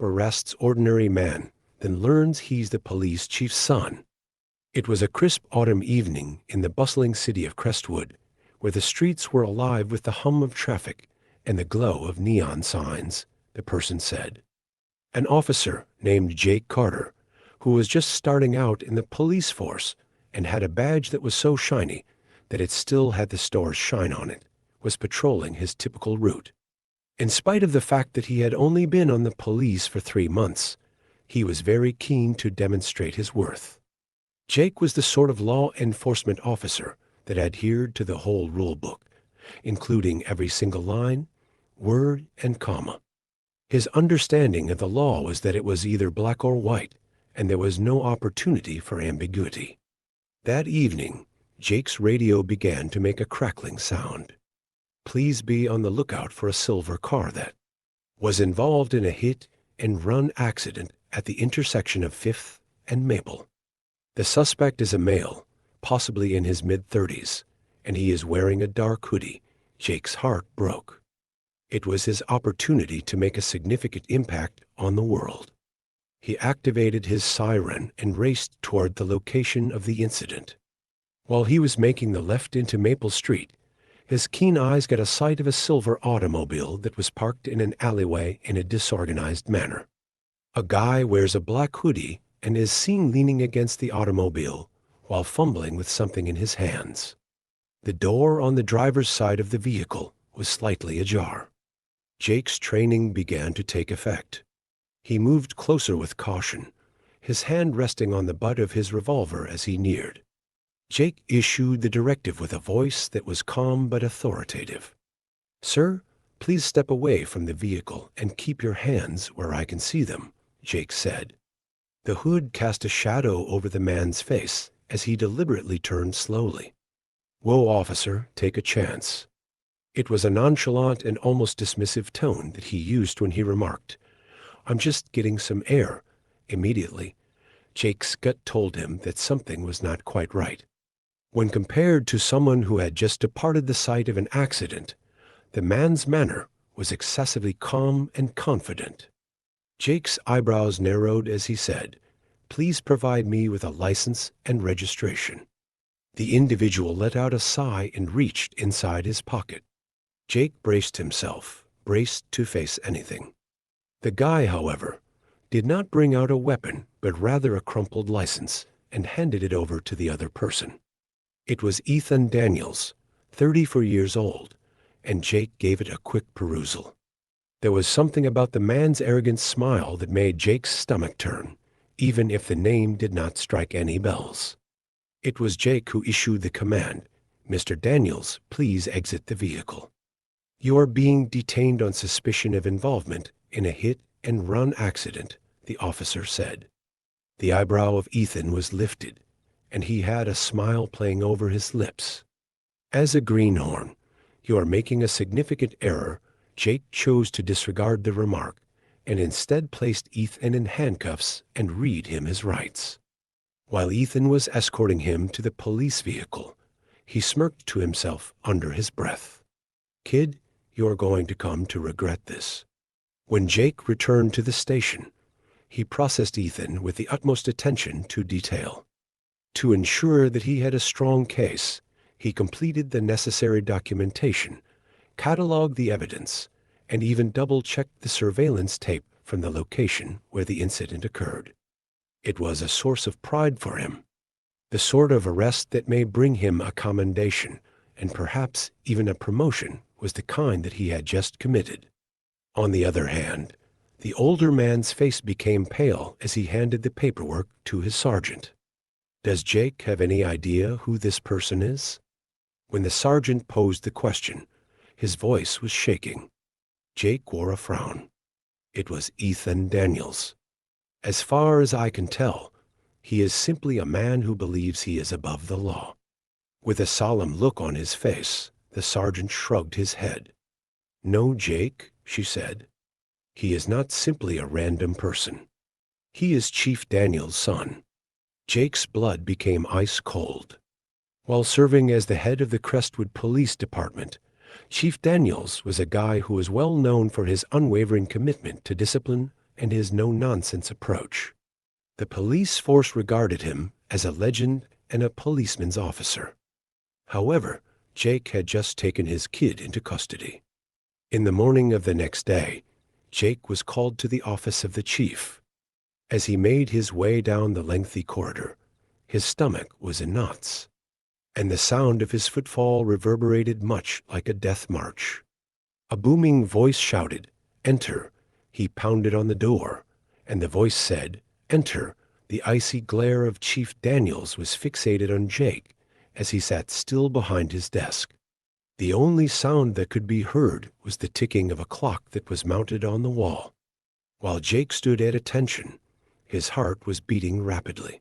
arrests ordinary man, then learns he's the police chief's son. It was a crisp autumn evening in the bustling city of Crestwood, where the streets were alive with the hum of traffic and the glow of neon signs, the person said. An officer named Jake Carter, who was just starting out in the police force and had a badge that was so shiny that it still had the store's shine on it, was patrolling his typical route. In spite of the fact that he had only been on the police for 3 months, he was very keen to demonstrate his worth. Jake was the sort of law enforcement officer that adhered to the whole rulebook, including every single line, word, and comma. His understanding of the law was that it was either black or white, and there was no opportunity for ambiguity. That evening, Jake's radio began to make a crackling sound. Please be on the lookout for a silver car that was involved in a hit-and-run accident at the intersection of 5th and Maple. The suspect is a male, possibly in his mid-30s, and he is wearing a dark hoodie. Jake's heart broke. It was his opportunity to make a significant impact on the world. He activated his siren and raced toward the location of the incident. While he was making the left into Maple Street, his keen eyes got a sight of a silver automobile that was parked in an alleyway in a disorganized manner. A guy wears a black hoodie and is seen leaning against the automobile while fumbling with something in his hands. The door on the driver's side of the vehicle was slightly ajar. Jake's training began to take effect. He moved closer with caution, his hand resting on the butt of his revolver as he neared. Jake issued the directive with a voice that was calm but authoritative. "Sir, please step away from the vehicle and keep your hands where I can see them," Jake said. The hood cast a shadow over the man's face as he deliberately turned slowly. "Whoa, officer, take a chance." It was a nonchalant and almost dismissive tone that he used when he remarked, "I'm just getting some air." Immediately, Jake's gut told him that something was not quite right. When compared to someone who had just departed the site of an accident, the man's manner was excessively calm and confident. Jake's eyebrows narrowed as he said, "Please provide me with a license and registration." The individual let out a sigh and reached inside his pocket. Jake braced himself, braced to face anything. The guy, however, did not bring out a weapon, but rather a crumpled license, and handed it over to the other person. It was Ethan Daniels, 34 years old, and Jake gave it a quick perusal. There was something about the man's arrogant smile that made Jake's stomach turn, even if the name did not strike any bells. It was Jake who issued the command, "Mr. Daniels, please exit the vehicle. You are being detained on suspicion of involvement in a hit-and-run accident," the officer said. The eyebrow of Ethan was lifted, and he had a smile playing over his lips. "As a greenhorn, you are making a significant error." Jake chose to disregard the remark and instead placed Ethan in handcuffs and read him his rights. While Ethan was escorting him to the police vehicle, he smirked to himself under his breath. "Kid, you are going to come to regret this." When Jake returned to the station, he processed Ethan with the utmost attention to detail. To ensure that he had a strong case, he completed the necessary documentation, cataloged the evidence, and even double-checked the surveillance tape from the location where the incident occurred. It was a source of pride for him, the sort of arrest that may bring him a commendation, and perhaps even a promotion, was the kind that he had just committed. On the other hand, the older man's face became pale as he handed the paperwork to his sergeant. "Does Jake have any idea who this person is?" When the sergeant posed the question, his voice was shaking. Jake wore a frown. It was Ethan Daniels. "As far as I can tell, he is simply a man who believes he is above the law." With a solemn look on his face, the sergeant shrugged his head. "No, Jake," she said. "He is not simply a random person. He is Chief Daniels' son." Jake's blood became ice cold. While serving as the head of the Crestwood Police Department, Chief Daniels was a guy who was well known for his unwavering commitment to discipline and his no-nonsense approach. The police force regarded him as a legend and a policeman's officer. However, Jake had just taken his kid into custody. In the morning of the next day, Jake was called to the office of the chief. As he made his way down the lengthy corridor, his stomach was in knots, and the sound of his footfall reverberated much like a death march. A booming voice shouted, "Enter." He pounded on the door, and the voice said, "Enter." The icy glare of Chief Daniels was fixated on Jake as he sat still behind his desk. The only sound that could be heard was the ticking of a clock that was mounted on the wall. While Jake stood at attention, his heart was beating rapidly.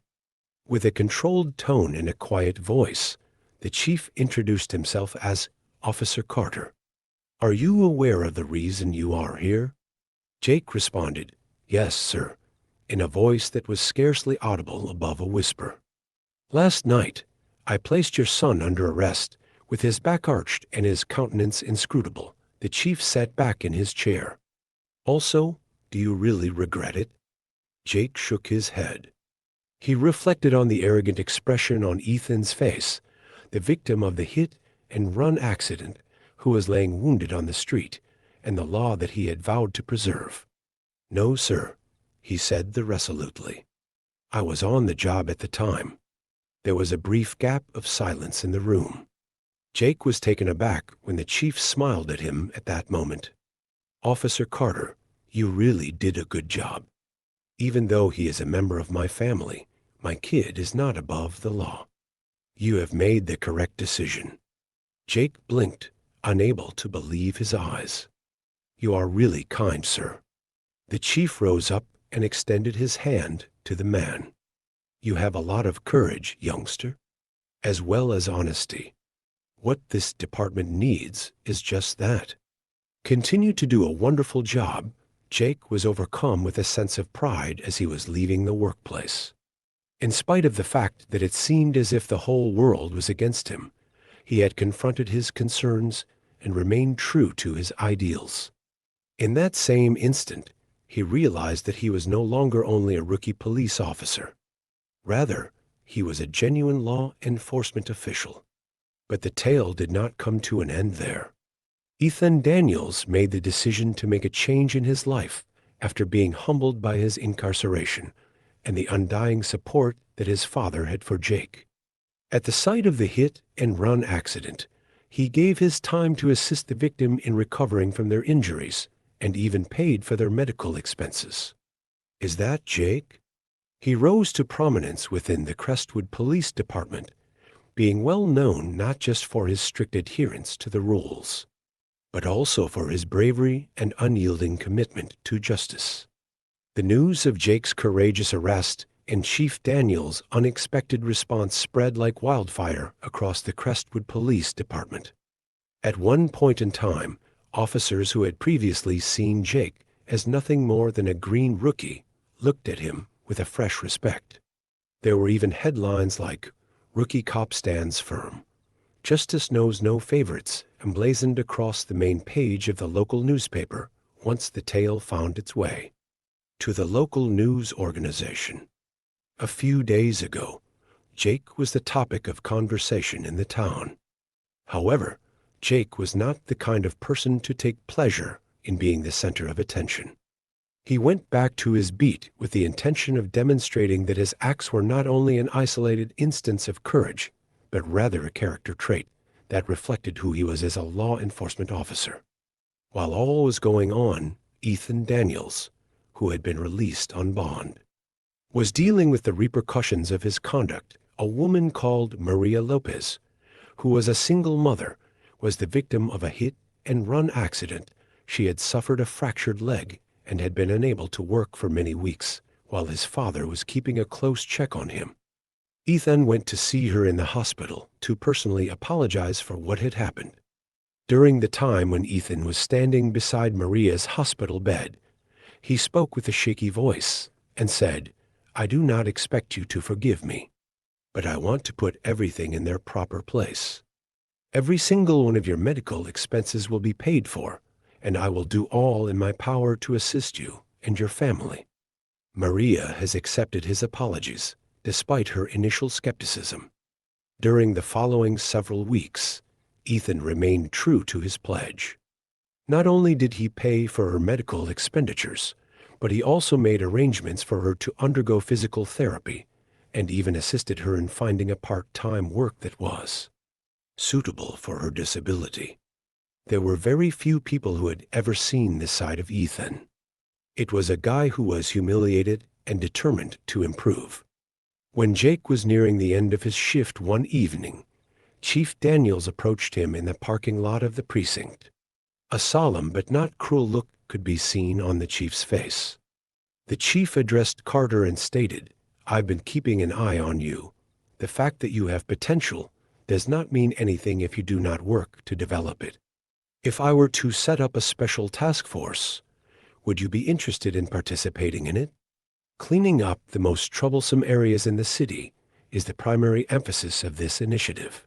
With a controlled tone and a quiet voice, the chief introduced himself as Officer Carter. "Are you aware of the reason you are here?" Jake responded, "Yes, sir," in a voice that was scarcely audible above a whisper. "Last night, I placed your son under arrest." With his back arched and his countenance inscrutable, the chief sat back in his chair. "Also, do you really regret it?" Jake shook his head. He reflected on the arrogant expression on Ethan's face, the victim of the hit-and-run accident who was laying wounded on the street, and the law that he had vowed to preserve. "No, sir," he said resolutely. "I was on the job at the time." There was a brief gap of silence in the room. Jake was taken aback when the chief smiled at him at that moment. "Officer Carter, you really did a good job. Even though he is a member of my family, my kid is not above the law. You have made the correct decision." Jake blinked, unable to believe his eyes. "You are really kind, sir." The chief rose up and extended his hand to the man. "You have a lot of courage, youngster, as well as honesty. What this department needs is just that." Continue to do a wonderful job. Jake was overcome with a sense of pride as he was leaving the workplace. In spite of the fact that it seemed as if the whole world was against him, he had confronted his concerns and remained true to his ideals. In that same instant, he realized that he was no longer only a rookie police officer. Rather, he was a genuine law enforcement official. But the tale did not come to an end there. Ethan Daniels made the decision to make a change in his life after being humbled by his incarceration and the undying support that his father had for Jake. At the site of the hit-and-run accident, he gave his time to assist the victim in recovering from their injuries and even paid for their medical expenses. Is that Jake? He rose to prominence within the Crestwood Police Department, being well known not just for his strict adherence to the rules, but also for his bravery and unyielding commitment to justice. The news of Jake's courageous arrest and Chief Daniels' unexpected response spread like wildfire across the Crestwood Police Department. At one point in time, officers who had previously seen Jake as nothing more than a green rookie looked at him with a fresh respect. There were even headlines like, "Rookie Cop Stands Firm. Justice Knows No Favorites," emblazoned across the main page of the local newspaper once the tale found its way to the local news organization. A few days ago, Jake was the topic of conversation in the town. However, Jake was not the kind of person to take pleasure in being the center of attention. He went back to his beat with the intention of demonstrating that his acts were not only an isolated instance of courage, but rather a character trait that reflected who he was as a law enforcement officer. While all was going on, Ethan Daniels, who had been released on bond, was dealing with the repercussions of his conduct. A woman called Maria Lopez, who was a single mother, was the victim of a hit-and-run accident. She had suffered a fractured leg and had been unable to work for many weeks, while his father was keeping a close check on him. Ethan went to see her in the hospital to personally apologize for what had happened. During the time when Ethan was standing beside Maria's hospital bed, he spoke with a shaky voice and said, "I do not expect you to forgive me, but I want to put everything in their proper place. Every single one of your medical expenses will be paid for, and I will do all in my power to assist you and your family. Maria has accepted his apologies, despite her initial skepticism. During the following several weeks, Ethan remained true to his pledge. Not only did he pay for her medical expenditures, but he also made arrangements for her to undergo physical therapy and even assisted her in finding a part-time work that was suitable for her disability. There were very few people who had ever seen this side of Ethan. It was a guy who was humiliated and determined to improve. When Jake was nearing the end of his shift one evening, Chief Daniels approached him in the parking lot of the precinct. A solemn but not cruel look could be seen on the chief's face. The chief addressed Carter and stated, "I've been keeping an eye on you. The fact that you have potential does not mean anything if you do not work to develop it. If I were to set up a special task force, would you be interested in participating in it? Cleaning up the most troublesome areas in the city is the primary emphasis of this initiative."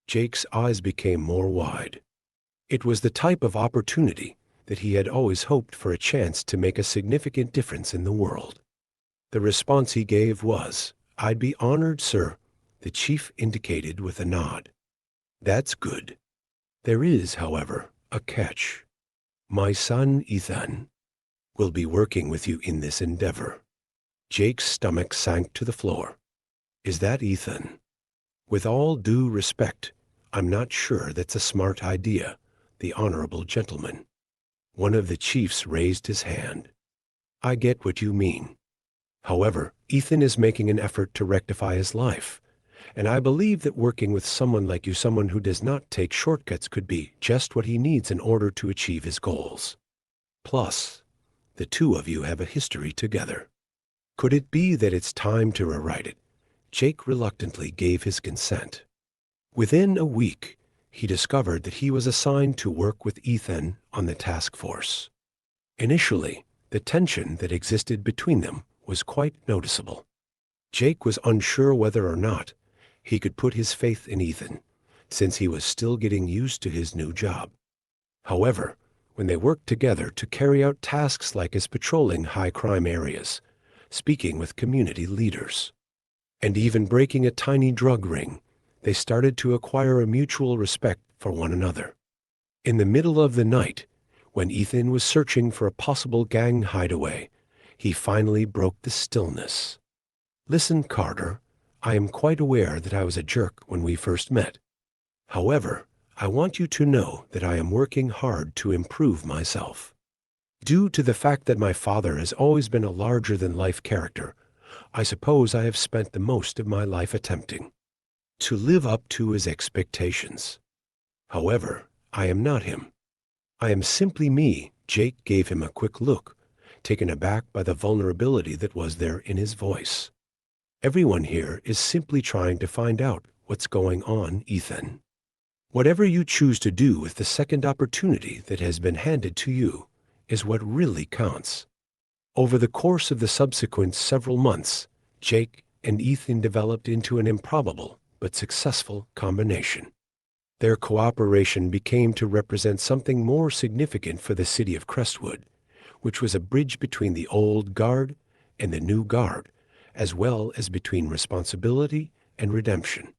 Jake's eyes became more wide. It was the type of opportunity that he had always hoped for, a chance to make a significant difference in the world. The response he gave was, "I'd be honored, sir," the chief indicated with a nod. "That's good. There is, however, a catch. My son, Ethan, will be working with you in this endeavor." Jake's stomach sank to the floor. "Is that Ethan? With all due respect, I'm not sure that's a smart idea, the honorable gentleman." One of the chiefs raised his hand. "I get what you mean. However, Ethan is making an effort to rectify his life, and I believe that working with someone like you, someone who does not take shortcuts, could be just what he needs in order to achieve his goals. Plus, the two of you have a history together. Could it be that it's time to rewrite it?" Jake reluctantly gave his consent. Within a week, he discovered that he was assigned to work with Ethan on the task force. Initially, the tension that existed between them was quite noticeable. Jake was unsure whether or not he could put his faith in Ethan, since he was still getting used to his new job. However, when they worked together to carry out tasks like his patrolling high-crime areas, speaking with community leaders, and even breaking a tiny drug ring, they started to acquire a mutual respect for one another. In the middle of the night, when Ethan was searching for a possible gang hideaway, he finally broke the stillness. "Listen, Carter, I am quite aware that I was a jerk when we first met. However, I want you to know that I am working hard to improve myself. Due to the fact that my father has always been a larger-than-life character, I suppose I have spent the most of my life attempting to live up to his expectations. However, I am not him. I am simply me." Jake gave him a quick look, taken aback by the vulnerability that was there in his voice. "Everyone here is simply trying to find out what's going on, Ethan. Whatever you choose to do with the second opportunity that has been handed to you is what really counts." Over the course of the subsequent several months, Jake and Ethan developed into an improbable but successful combination. Their cooperation became to represent something more significant for the city of Crestwood, which was a bridge between the old guard and the new guard, as well as between responsibility and redemption.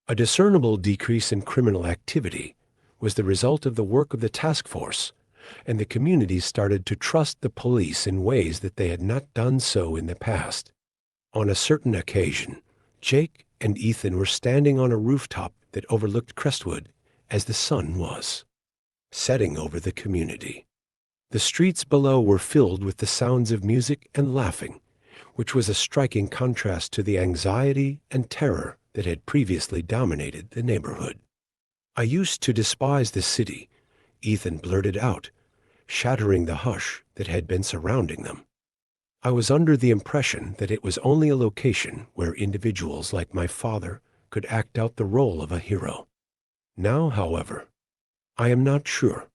A discernible decrease in criminal activity was the result of the work of the task force, and the community started to trust the police in ways that they had not done so in the past. On a certain occasion, Jake and Ethan were standing on a rooftop that overlooked Crestwood as the sun was setting over the community. The streets below were filled with the sounds of music and laughing, which was a striking contrast to the anxiety and terror that had previously dominated the neighborhood. "I used to despise this city," Ethan blurted out, shattering the hush that had been surrounding them. "I was under the impression that it was only a location where individuals like my father could act out the role of a hero. Now, however, I am not sure.